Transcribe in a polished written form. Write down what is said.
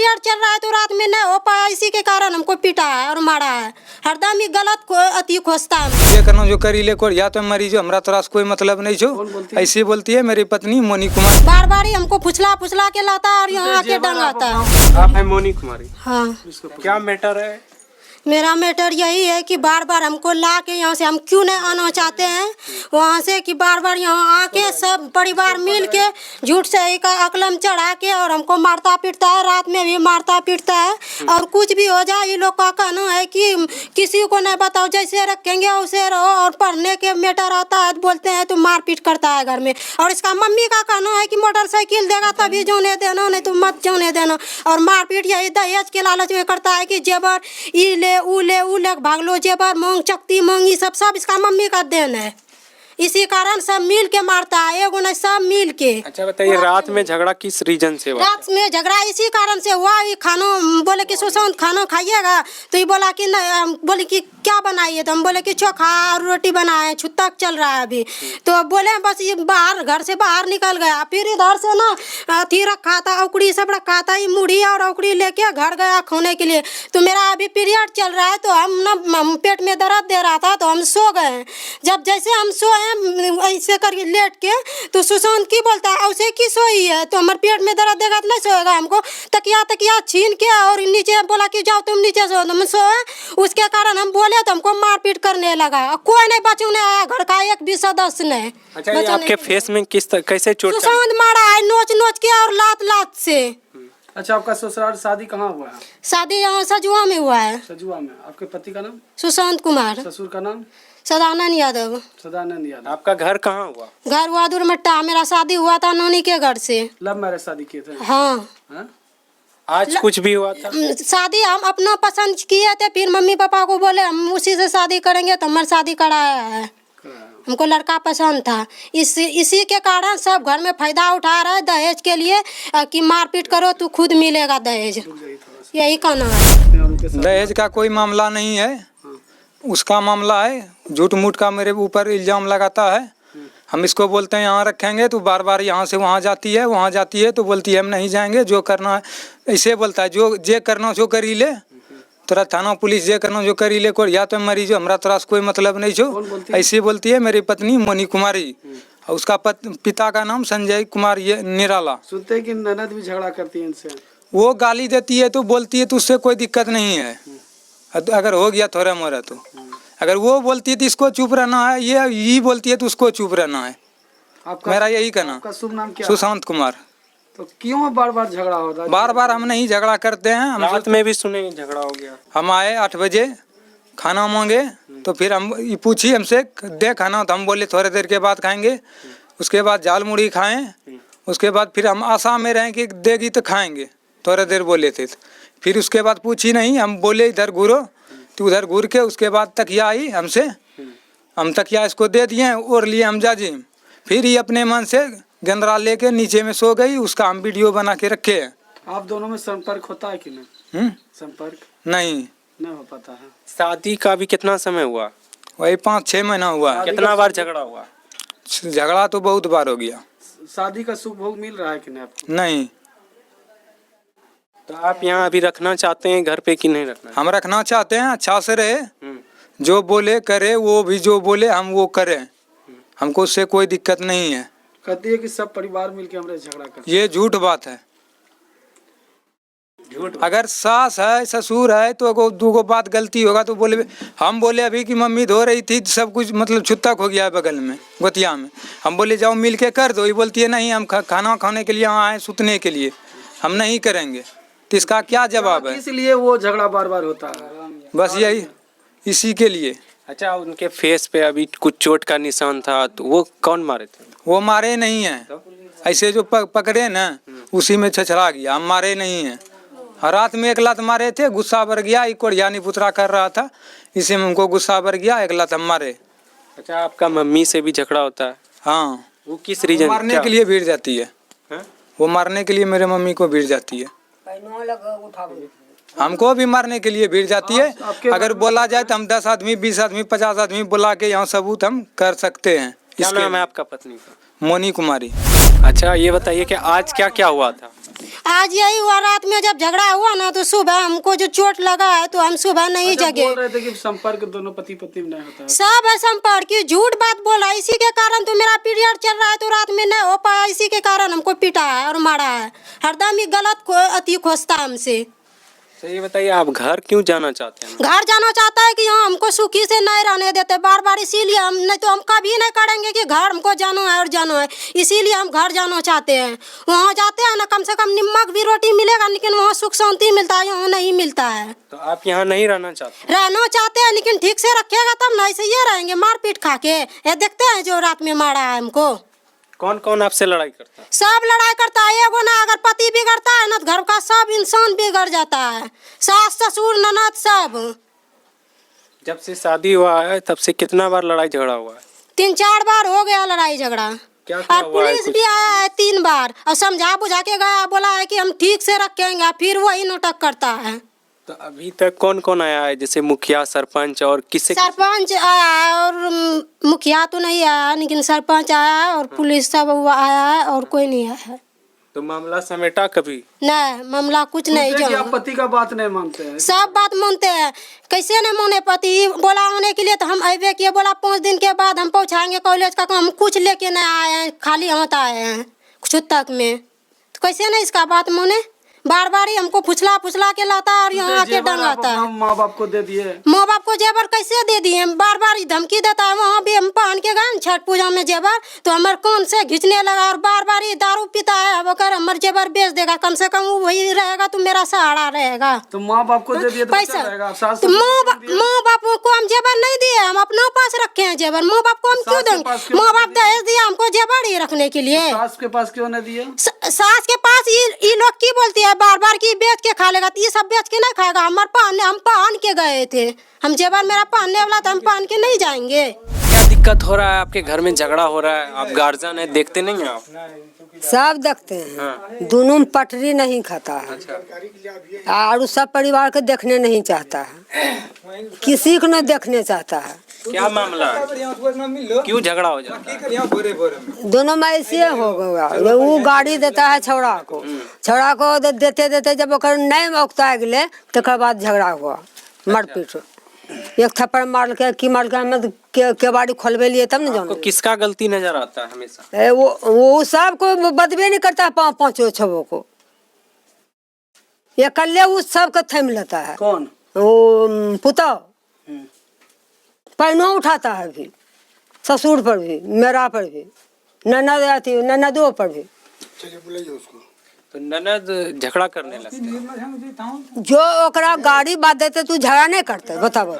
Period चल रहा है तो रात में नहीं हो पाया, इसी के कारण हमको पीटा है और मारा है। हरदम ही गलत अति खोजता है। ये करना जो करी ले या तो मरी जो, हमरा तोरा से कोई मतलब नहीं छो। ऐसी बोलती है मेरी पत्नी मोनी कुमार। बार बार ही हमको फुसला के लाता है और यहाँ आके डंगाता है। आप है मोनी कुमारी? हाँ। क्या मैटर है? मेरा मैटर यही है कि बार बार हमको ला के यहाँ से हम क्यों नहीं आना चाहते हैं वहाँ से, कि बार बार यहाँ आके सब परिवार मिल के झूठ से एक अकलम चढ़ा के और हमको मारता पीटता है, रात में भी मारता पीटता है। और कुछ भी हो जाए ये लोग का कहना है कि किसी को नहीं बताओ, जैसे रखेंगे उसे रहो, और पढ़ने के मैटर आता है तो बोलते हैं तो मारपीट करता है घर में। और इसका मम्मी का कहना है कि मोटरसाइकिल देगा तभी जोने देना, नहीं तो मत जोने देना। और मारपीट यही दहेज के लालच में करता है कि जेबर ई ले ऊ ले भाग लो, जेबर मोंग चकती मोंगी सब इसका मम्मी का देन है। इसी कारण सब मिल के मारता है, एगो नहीं सब मिल के। अच्छा बताइए, रात में झगड़ा किस रीजन से हुआ? रात में झगड़ा इसी कारण से हुआ। ये खाना बोले कि सुशांत खाना खाइएगा तो ये बोला कि नहीं, बोले कि क्या बनाइए, तो हम बोले कि चोखा और रोटी बनाए, छुतक चल रहा है अभी। तो बोले बस ये बाहर घर से बाहर निकल गया। फिर इधर से ना अथी रखा था, औकड़ी सब रखा था, ये मुढ़ी और औकड़ी लेके घर गया खाने के लिए। तो मेरा अभी पीरियड चल रहा है तो हम ना पेट में दर्द दे रहा था तो हम सो गए। जब जैसे हम सोए ऐसे करके लेट के तो सुशांत की बोलता है ऐसे की सोई है, तो हमारे पेट में दर्द देगा तो नहीं सोएगा। हमको तकिया छीन के और नीचे बोला कि जाओ तुम नीचे सो, तो हम सोए। उसके कारण हम बोले तो हमको मारपीट करने लगा। कोई नहीं बचने आया, घर का एक भी सदस्य नहीं। अच्छा ये आपके फेस में कैसे चोट? सुशांत मारा है नोच के और लात से। अच्छा, आपका ससुराल शादी कहाँ हुआ है? शादी यहाँ सजुआ में हुआ है। सजुआ में। आपके पति का नाम? सुशांत कुमार। ससुर का नाम? सदानंद यादव। सदानंद यादव। आपका घर कहाँ हुआ? घर हुआ दूरमट्टा। मेरा शादी हुआ था नोनी के घर से। लव मैरिज शादी किए थे? हाँ। हा? आज कुछ भी हुआ था? शादी हम अपना पसंद किए थे, फिर मम्मी पापा को बोले हम उसी से शादी करेंगे तो हमारी शादी कराया है। हमको लड़का पसंद था। इसी के कारण सब घर में फायदा उठा रहे दहेज के लिए कि मारपीट करो तो खुद मिलेगा दहेज, यही कहना है। दहेज का कोई मामला नहीं है, उसका मामला है। झूठ मूठ का मेरे ऊपर इल्जाम लगाता है। हम इसको बोलते हैं यहाँ रखेंगे तो बार बार यहाँ से वहाँ जाती है तो बोलती है हम नहीं जाएंगे, जो करना है ऐसे बोलता है, जो जे करना जो करी ले, तोरा थाना पुलिस जे करना जो करी ले, को या तो मरी जो, हमरा तोरा से कोई मतलब नहीं छो। ऐसी बोलती है मेरी पत्नी मोनी कुमारी। और उसका पिता का नाम संजय कुमार ये निराला। सुनते हैं कि ननद भी झगड़ा करती है इनसे? वो गाली देती है तो बोलती है तो उससे कोई दिक्कत नहीं है, अगर हो गया थोड़ा मोरा तो। अगर वो बोलती है तो इसको चुप रहना है, ये बोलती है तो उसको चुप रहना है। मेरा यही कहना। आपका शुभ नाम क्या? सुशांत कुमार। तो क्यों बार बार झगड़ा होता है? बार बार हम नहीं झगड़ा करते हैं। हम रात में भी सुने झगड़ा हो गया। हम आए 8 बजे खाना मांगे तो फिर हम पूछी हमसे दे खाना, तो हम बोले थोड़ी देर के बाद खाएंगे। उसके बाद जाल मुड़ी खाएं। उसके बाद फिर हम आशा में रहें कि देगी तो खाएंगे, थोड़ी देर बोले थे। फिर उसके बाद पूछी नहीं, हम बोले इधर घूरो तो उधर घूर के उसके बाद तकिया आई हमसे, हम तकिया इसको दे दिए और लिए हम जाजी। फिर ही अपने मन से गंदरा लेके नीचे में सो गई। उसका हम वीडियो बना के रखे हैं। आप दोनों में संपर्क होता है कि नहीं? संपर्क नहीं हो पाता है। शादी का भी कितना समय हुआ? वही 5-6 महीना हुआ। कितना बार झगड़ा हुआ? झगड़ा तो बहुत बार हो गया। शादी का सुख भोग मिल रहा है कि नहीं आपको? नहीं। तो आप यहाँ अभी रखना चाहते हैं घर पे कि नहीं रखना? हम रखना चाहते हैं, अच्छा से रहे, जो बोले करे, वो भी जो बोले हम वो करें, हमको उससे कोई दिक्कत नहीं है। कहती है कि सब परिवार मिलके हमरे झगड़ा करते। ये झूठ बात है। अगर सास है ससुर है तो अगर 2 बात गलती होगा तो बोले, हम बोले अभी कि मम्मी धो रही थी सब कुछ मतलब छुतक हो गया है बगल में गोतिया में, हम बोले जाओ मिल के कर दो। ये बोलती है नहीं हम खाना खाने के लिए यहाँ आए सुतने के लिए, हम नहीं करेंगे। तो इसका क्या जवाब है? इसलिए वो झगड़ा बार बार होता है, बस यही इसी के लिए। अच्छा उनके फेस पे अभी कुछ चोट का निशान था, तो वो कौन मारे थे? वो मारे नहीं है, ऐसे जो पकड़े ना उसी में छछड़ा गया, हम मारे नहीं है। रात में 1 लात मारे थे, गुस्सा भर गया, एक कोड़ियानी पुतरा कर रहा था, इसी में हमको गुस्सा भर गया, 1 लात हम मारे। अच्छा आपका मम्मी से भी झगड़ा होता है? हाँ। वो किस रीजन? मारने के लिए भीड़ जाती है। वो मारने के लिए मेरे मम्मी को भीड़ जाती है, हमको भी मारने के लिए भीड़ जाती है। अगर बोला जाए तो हम 10 आदमी 20 आदमी 50 आदमी बुला के यहाँ सबूत हम कर सकते हैं। क्या नाम है आपका पत्नी का? मोनी कुमारी। अच्छा ये बताइए कि आज क्या क्या हुआ था? आज यही हुआ, रात में जब झगड़ा हुआ ना तो सुबह हमको जो चोट लगा है तो हम सुबह नहीं अच्छा, जगे। बोल रहे थे कि संपर्क दोनों पति पत्नी में नहीं होता है। सब है संपर्क की, झूठ बात बोला, इसी के कारण तो मेरा पीरियड चल रहा है तो रात में नहीं हो पाया, इसी के कारण हमको पीटा है और मारा है, हरदम ही गलत अति खोजता है हमसे। तो ये बताइए आप घर क्यों जाना चाहते हैं? घर जाना चाहता है कि यहाँ हमको सुखी से नहीं रहने देते बार बार, इसीलिए हम नहीं तो हम कभी नहीं करेंगे कि घर हमको जाना है और जाना है, इसीलिए हम घर जाना चाहते हैं। वहाँ जाते हैं ना कम से कम नमक भी रोटी मिलेगा, लेकिन वहाँ सुख शांति मिलता है, यहाँ नहीं मिलता है। तो आप यहाँ नहीं रहना चाहते? रहना चाहते हैं लेकिन ठीक से रखेगा तब ना, ऐसे ये रहेंगे मारपीट खा के। ये देखते हैं जो रात में मारा है हमको। कौन कौन आपसे लड़ाई करता है? सब लड़ाई करता है, एगो ना अगर पति बिगड़ता है ना तो घर का सब इंसान बिगड़ जाता है, सास ससुर ननद सब। जब से शादी हुआ है तब से कितना बार लड़ाई झगड़ा हुआ है? 3-4 बार हो गया लड़ाई झगड़ा। क्या क्या और हुआ है पुलिस कुछ? भी आया है 3 बार और समझा बुझा के गया, बोला है कि हम ठीक से रखेंगे, फिर वही नाटक करता है। तो अभी तक कौन कौन आया है, जैसे मुखिया सरपंच और किससे? सरपंच आया है और मुखिया तो नहीं आया, लेकिन सरपंच आया है और पुलिस सब आया है और कोई नहीं आया है। तो मामला समेटा कभी? नहीं मामला कुछ नहीं सुनते हैं कि जो आप पति का बात नहीं मानते हैं। सब बात मानते हैं, कैसे नहीं माने पति बोला आने के लिए तो हम अबे किए, बोला 5 दिन के बाद हम पहुँचाएंगे कॉलेज का, हम कुछ लेके नहीं आए हैं, खाली हाथ आए हैं छुतक में, तो कैसे नहीं इसका बात माने। बार बार ही हमको फुसला के लाता है और यहाँ आके जेवर आप डंगाता अपना है। माँ बाप को दे दिए। माँ बाप को जेवर कैसे दे दिए, बार बार ही धमकी देता है। वहाँ भी हम पहन के गए छठ पूजा में जेवर तो हमारे कौन से घिंचने लगा और बार बार ही दारू पीता है, अब अगर हमारे जेवर बेच देगा कम से कम वो वही रहेगा तो मेरा सहारा रहेगा। तो माँ बाप को दे दिए तो पैसा क्या रहेगा? आप सास तो ससुर को दे दिए? माँ बाप को हम जेवर नहीं दिए, हम अपने पास रखे हैं जेवर। माँ बाप को हम क्यों सास के देंगे, पास क्यों माँ बाप नहीं दिए? दहेज दिया हमको जेवर ही रखने के लिए। सास के पास क्यों नहीं दिए? सास के पास ये लोग की बोलती है बार बार की बेच के खा लेगा, तो ये सब बेच के नहीं खाएगा। हमारे पहनने हम पहन के गए थे, हम जेवर मेरा पहनने वाला था, हम पहन के नहीं जाएंगे। क्या दिक्कत हो रहा है आपके घर में? झगड़ा हो रहा है, आप गार्जियन है, देखते नहीं हैं आप? सब देखते हैं। हाँ। दोनों में पटरी नहीं खाता है और सब परिवार को देखने नहीं चाहता है, किसी को नहीं देखने चाहता है। क्या मामला है, क्यों झगड़ा हो जाता है? दोनों में ऐसे हो गया, वो गाड़ी देता है छौड़ा को देते देते जब ओकर नहीं मौकता गए तकर बाद झगड़ा हुआ, मारपीट, एक थप्पड़ मार के हमें केवाड़ी खोलबे लिए तब न जानो। किसका गलती नजर आता है हमेशा? वो सब को बदबे नहीं करता है, 5 छवो को ये कल्ले वो सब का थम लेता है। कौन? वो पुता पैनो उठाता है भी, ससुर पर भी, मेरा पर भी, ननदों पर भी। तो ननद झगड़ा करने लगते हैं। जो ओकरा गाड़ी बात देते तू झगड़ा नहीं करते, बताओ।